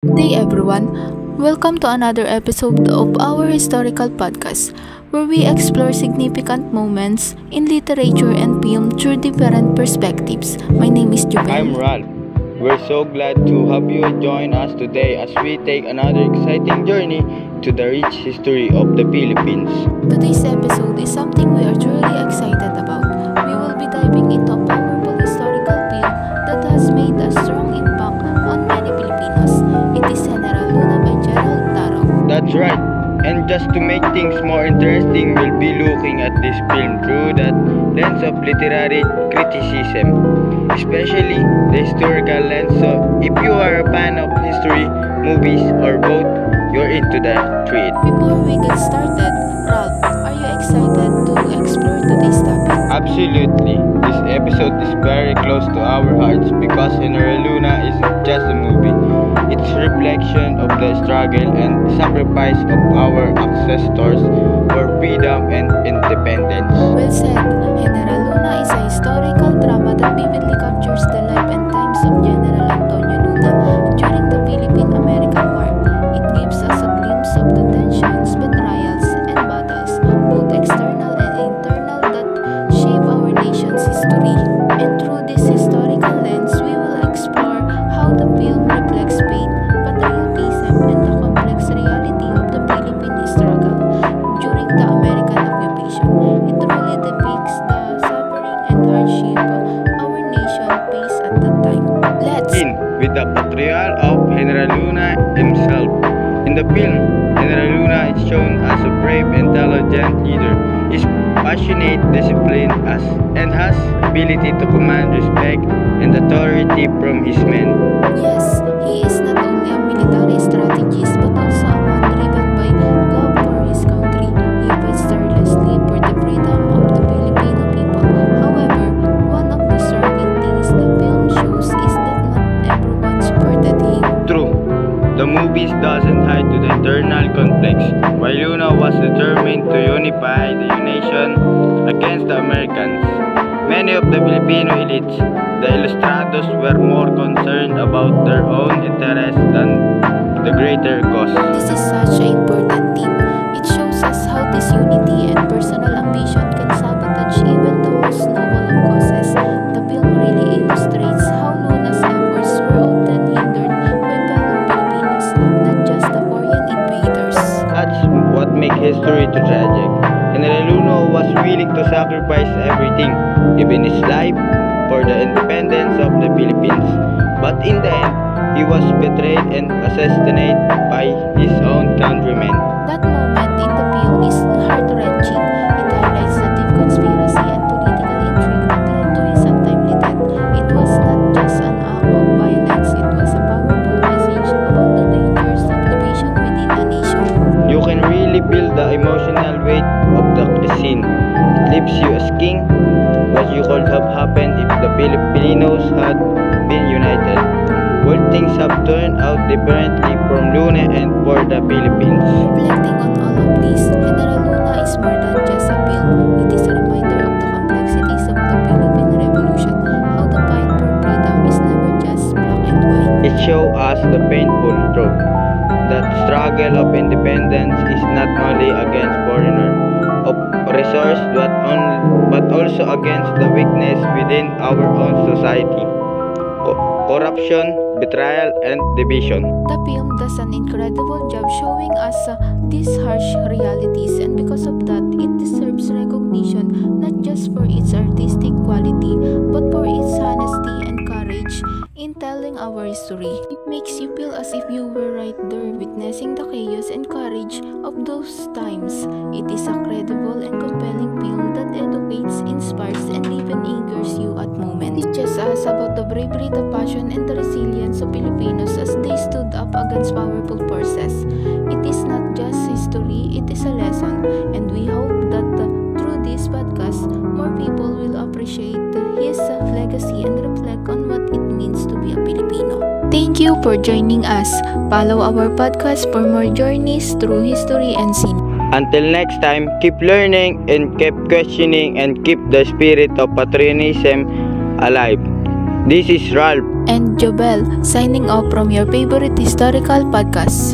Good day, everyone. Welcome to another episode of our historical podcast, where we explore significant moments in literature and film through different perspectives. My name is I'm Jubel. Ralph. We're so glad to have you join us today as we take another exciting journey to the rich history of the Philippines. Today's episode is something we are truly excited about. We will be diving into a powerful historical film that has made a strong impact on many Filipinos. It is General Luna by Gerald Tarok. That's right. And just to make things more interesting, we'll be looking at this film through that lens of literary criticism, especially the historical lens. So, if you are a fan of history, movies, or both, you're into the treat. Before we get started, Ralph, are you excited to explore today's topic? Absolutely. This episode is very close to our hearts because General Luna isn't just a movie. It's a reflection of the struggle and sacrifice of our ancestors for freedom and independence. Well said. General Luna is a historical drama that vividly captures the life and times of General Antonio Luna during the Philippine-American War. It gives us a glimpse of the tensions, betrayals, and battles, both external and internal, that shape our nation's history. And through this historical lens, we will explore how the film reflects faith, patriotism, and the complex reality of the Philippine struggle during the American occupation. It truly depicts the suffering and hardship our nation faced at that time. Let's In with the portrayal of General Luna himself. In the film, General Luna is shown as a brave, intelligent leader. He's passionate, disciplined, and has ability to command respect and authority from his men. Yes, he is not only a military strategist but also a man driven by love for his country. He fights tirelessly for the freedom of the Filipino people. However, one of the striking things the film shows is that not everyone supported him. True, the movies doesn't hide to the internal conflicts. While Luna was determined to unify the nation against the Americans, many of the Filipino elites, the ilustrados, were more concerned about their own interests than the greater cause. This is such an important theme. It shows us how disunity and personal ambition can sabotage even the most noble of causes. The film really illustrates how Luna's efforts were often hindered by fellow Filipinos, not just the foreign invaders. That's what makes history too tragic. General Luna was willing to sacrifice everything, even his life, for the independence of the Philippines. But in the end, he was betrayed and assassinated by his own countrymen. That moment in the film is heart-wrenching. It highlights the deep conspiracy and political intrigue that led to his untimely death. It was not just an act of violence, it was a powerful message about the dangers of division within a nation. You can really feel the emotional weight of the scene. It leaves you asking what you could have happened if the Filipinos had been united. Will things have turned out differently from Luna and for the Philippines? Reflecting on all of this, General Luna is more than just a film. It is a reminder of the complexities of the Philippine Revolution, how the fight for freedom is never just black and white. It shows us the painful truth that struggle of independence is not only against foreigner oppressors but also against the weakness within our own society. Corruption, betrayal, and division. The film does an incredible job showing us these harsh realities, and because of that, it deserves recognition not just for its artistic quality but for its honesty and courage in telling our history. It makes you feel as if you were right there witnessing the chaos and courage of those times. It is a credible and compelling film that educates, inspires, and even angers you at moments. It teaches us about the bravery, the passion, and the resilience of Filipinos as they stood up against powerful forces. It is not just history, it is a lesson, and we hope that through this podcast, more people will appreciate his legacy and reflect on what it means to be a Filipino. Thank you for joining us. Follow our podcast for more journeys through history and cinema. Until next time, keep learning and keep questioning and keep the spirit of patriotism alive. This is Ralph. And Jobel, signing off from your favorite historical podcast.